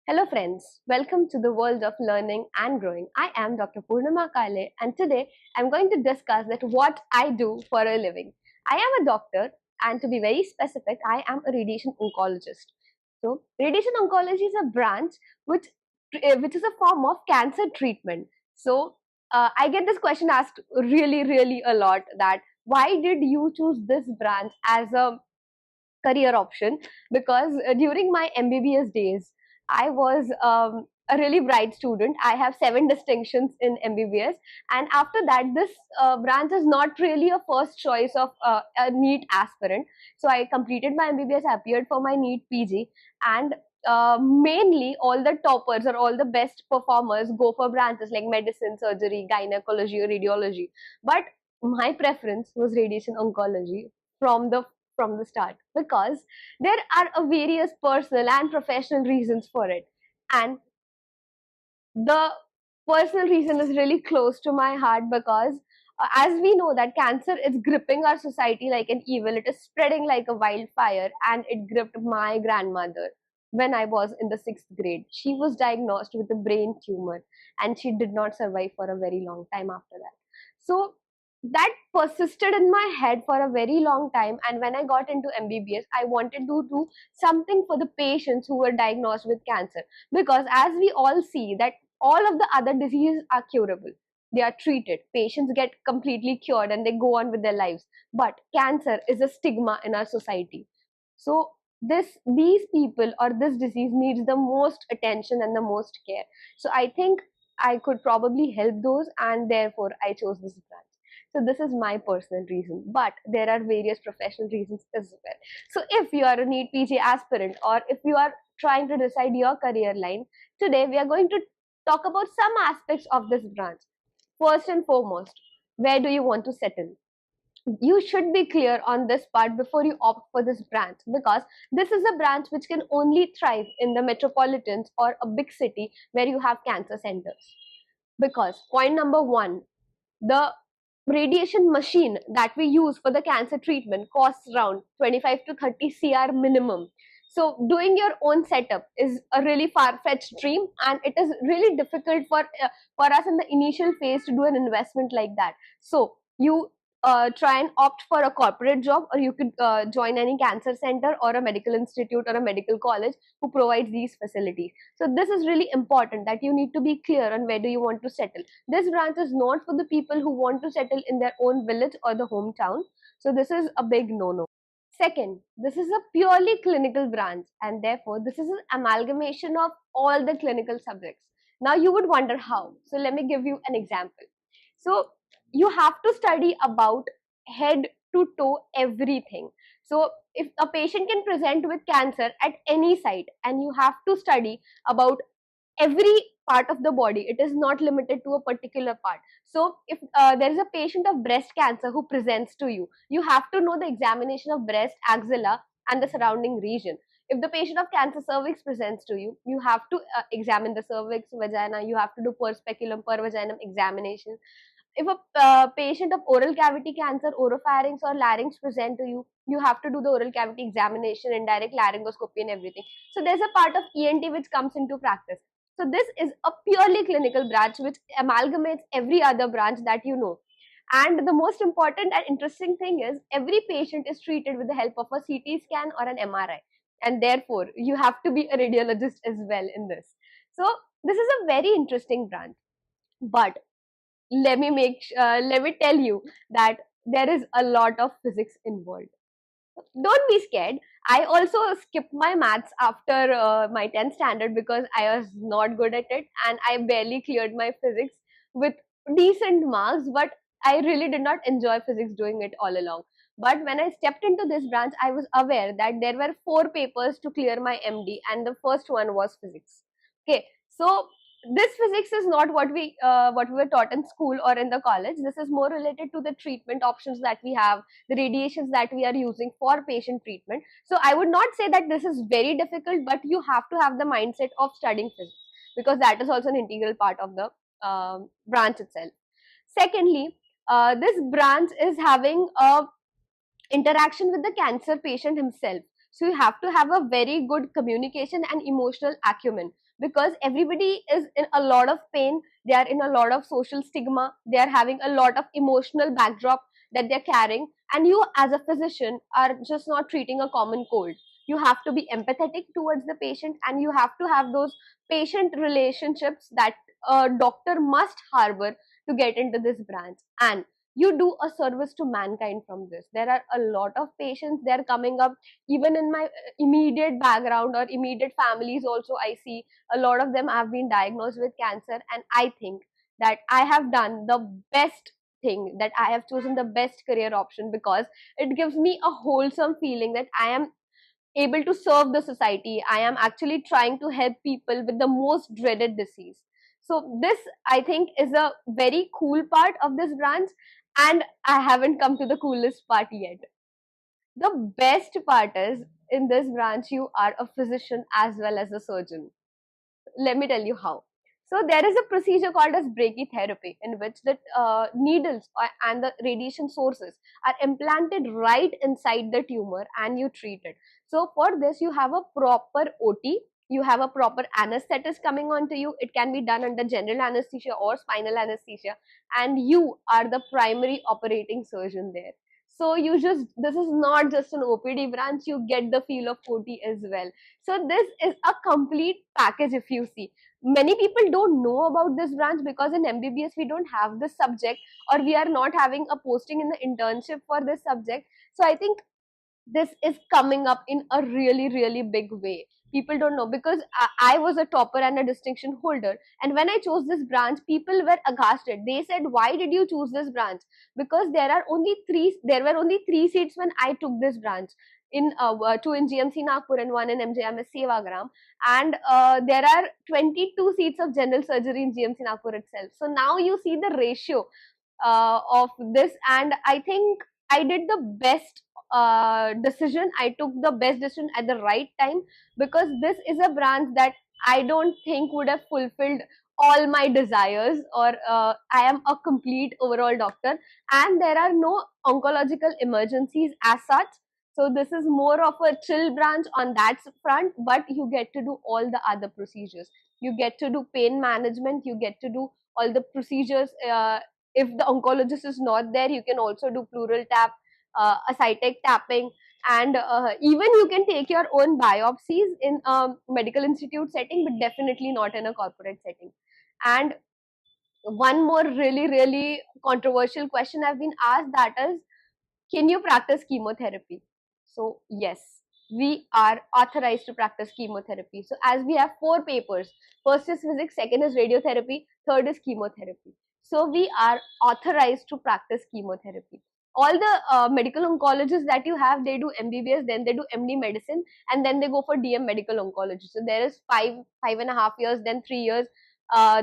Hello friends, welcome to the world of learning and growing. I am Dr. Purnima Kale and today I'm going to discuss that what I do for a living. I am a doctor and to be very specific, I am a radiation oncologist. So radiation oncology is a branch which is a form of cancer treatment. I get this question asked really a lot that why did you choose this branch as a career option because during my MBBS days, I was a really bright student. I have 7 distinctions in MBBS, and after that, this branch is not really a first choice of a NEET aspirant. So I completed my MBBS, I appeared for my NEET PG, and mainly all the toppers or all the best performers go for branches like medicine, surgery, gynecology, or radiology. But my preference was radiation oncology from the start because there are various personal and professional reasons for it, and the personal reason is really close to my heart because as we know that cancer is gripping our society like an evil. It is spreading like a wildfire, and it gripped my grandmother when I was in the 6th grade. She was diagnosed with a brain tumor and she did not survive for a very long time after that. So that persisted in my head for a very long time, and when I got into MBBS I wanted to do something for the patients who were diagnosed with cancer, because as we all see that all of the other diseases are curable, they are treated, patients get completely cured and they go on with their lives, but cancer is a stigma in our society. So these people or this disease needs the most attention and the most care. So I think I could probably help those, and therefore I chose this branch. So this is my personal reason, but there are various professional reasons as well. So if you are a NEET PG aspirant or if you are trying to decide your career line, today we are going to talk about some aspects of this branch. First and foremost, where do you want to settle? You should be clear on this part before you opt for this branch, because this is a branch which can only thrive in the metropolitans or a big city where you have cancer centers. Because point number one, the radiation machine that we use for the cancer treatment costs around 25 to 30 cr minimum. So doing your own setup is a really far-fetched dream, and it is really difficult for us in the initial phase to do an investment like that. So you try and opt for a corporate job, or you could join any cancer center or a medical institute or a medical college who provides these facilities. So this is really important, that you need to be clear on where do you want to settle. This branch is not for the people who want to settle in their own village or the hometown. So this is a big no-no. Second, this is a purely clinical branch, and therefore this is an amalgamation of all the clinical subjects. Now you would wonder how. So let me give you an example. So you have to study about head to toe everything. So if a patient can present with cancer at any site, and you have to study about every part of the body, it is not limited to a particular part. So if there is a patient of breast cancer who presents to you, you have to know the examination of breast, axilla and the surrounding region. If the patient of cancer cervix presents to you, you have to examine the cervix, vagina, you have to do per speculum, per vaginum examination. If a patient of oral cavity cancer, oropharynx or larynx present to you, you have to do the oral cavity examination, indirect laryngoscopy and everything. So there's a part of ENT which comes into practice. So this is a purely clinical branch which amalgamates every other branch that you know. And the most important and interesting thing is every patient is treated with the help of a CT scan or an MRI. And therefore, you have to be a radiologist as well in this. So this is a very interesting branch. But let me tell you that there is a lot of physics involved. Don't be scared. I also skipped my maths after my 10th standard because I was not good at it, and I barely cleared my physics with decent marks, but I really did not enjoy physics doing it all along. But when I stepped into this branch, I was aware that there were 4 papers to clear my MD, and the first one was physics. Okay, so this physics is not what we were taught in school or in the college. This is more related to the treatment options that we have, the radiations that we are using for patient treatment. So I would not say that this is very difficult, but you have to have the mindset of studying physics, because that is also an integral part of the branch itself. Secondly, this branch is having a interaction with the cancer patient himself. So you have to have a very good communication and emotional acumen, because everybody is in a lot of pain, they are in a lot of social stigma, they are having a lot of emotional backdrop that they're carrying, and you as a physician are just not treating a common cold. You have to be empathetic towards the patient, and you have to have those patient relationships that a doctor must harbor to get into this branch. And you do a service to mankind from this. There are a lot of patients, they're coming up even in my immediate background or immediate families also. I see a lot of them have been diagnosed with cancer, and I think that I have done the best thing, that I have chosen the best career option, because it gives me a wholesome feeling that I am able to serve the society. I am actually trying to help people with the most dreaded disease. So this, I think, is a very cool part of this branch, and I haven't come to the coolest part yet. The best part is, in this branch you are a physician as well as a surgeon. Let me tell you how. So there is a procedure called as brachytherapy, in which the needles and the radiation sources are implanted right inside the tumor and you treat it. So for this you have a proper OT, you have a proper anesthetist coming onto you. It can be done under general anesthesia or spinal anesthesia, and you are the primary operating surgeon there. So you just, this is not just an OPD branch, you get the feel of OT as well. So this is a complete package if you see. Many people don't know about this branch because in MBBS we don't have this subject, or we are not having a posting in the internship for this subject. So I think this is coming up in a really, really big way. People don't know, because I was a topper and a distinction holder, and when I chose this branch people were aghast. They said, why did you choose this branch? Because there were only three seats when I took this branch, in two in GMC Nagpur and one in MJMS Sevagram, and there are 22 seats of general surgery in GMC Nagpur itself. So now you see the ratio of this, and I think I did the best decision. I took the best decision at the right time, because this is a branch that I don't think would have fulfilled all my desires, or I am a complete overall doctor, and there are no oncological emergencies as such. So this is more of a chill branch on that front, but you get to do all the other procedures. You get to do pain management, you get to do all the procedures. If the oncologist is not there, you can also do pleural tap, ascitic tapping, and even you can take your own biopsies in a medical institute setting, but definitely not in a corporate setting. And one more really, really controversial question I've been asked, that is, can you practice chemotherapy? So yes, we are authorized to practice chemotherapy. So as we have four papers, first is physics, second is radiotherapy, third is chemotherapy. So we are authorized to practice chemotherapy. All the medical oncologists that you have, they do MBBS, then they do MD medicine, and then they go for DM medical oncology. So there is 5.5 years, then 3 years,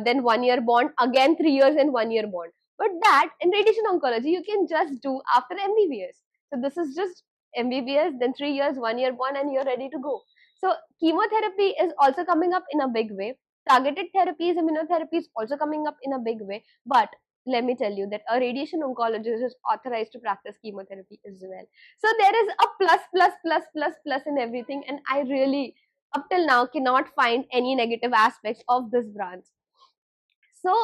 then 1 year bond, again 3 years and 1 year bond. But that in radiation oncology you can just do after MBBS. So this is just MBBS, then 3 years, 1 year bond, and you're ready to go. So chemotherapy is also coming up in a big way. Targeted therapies, immunotherapy is also coming up in a big way. But let me tell you that a radiation oncologist is authorized to practice chemotherapy as well. So there is a plus, plus, plus, plus, plus in everything, and I really, up till now, cannot find any negative aspects of this branch. So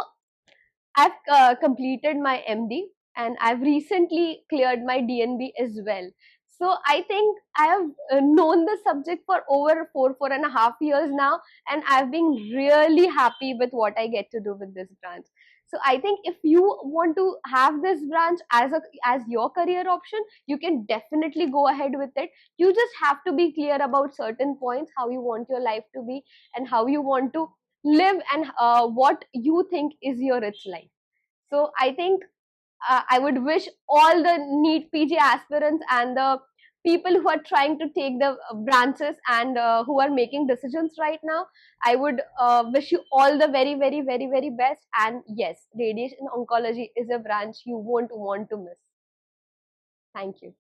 I've completed my MD, and I've recently cleared my DNB as well. So I think I have known the subject for over 4.5 years now, and I've been really happy with what I get to do with this branch. So I think if you want to have this branch as your career option, you can definitely go ahead with it. You just have to be clear about certain points, how you want your life to be, and how you want to live, and what you think is your rich life. So I think I would wish all the NEET PG aspirants and the people who are trying to take the branches and who are making decisions right now, I would wish you all the very, very, very, very best. And yes, radiation oncology is a branch you won't want to miss. Thank you.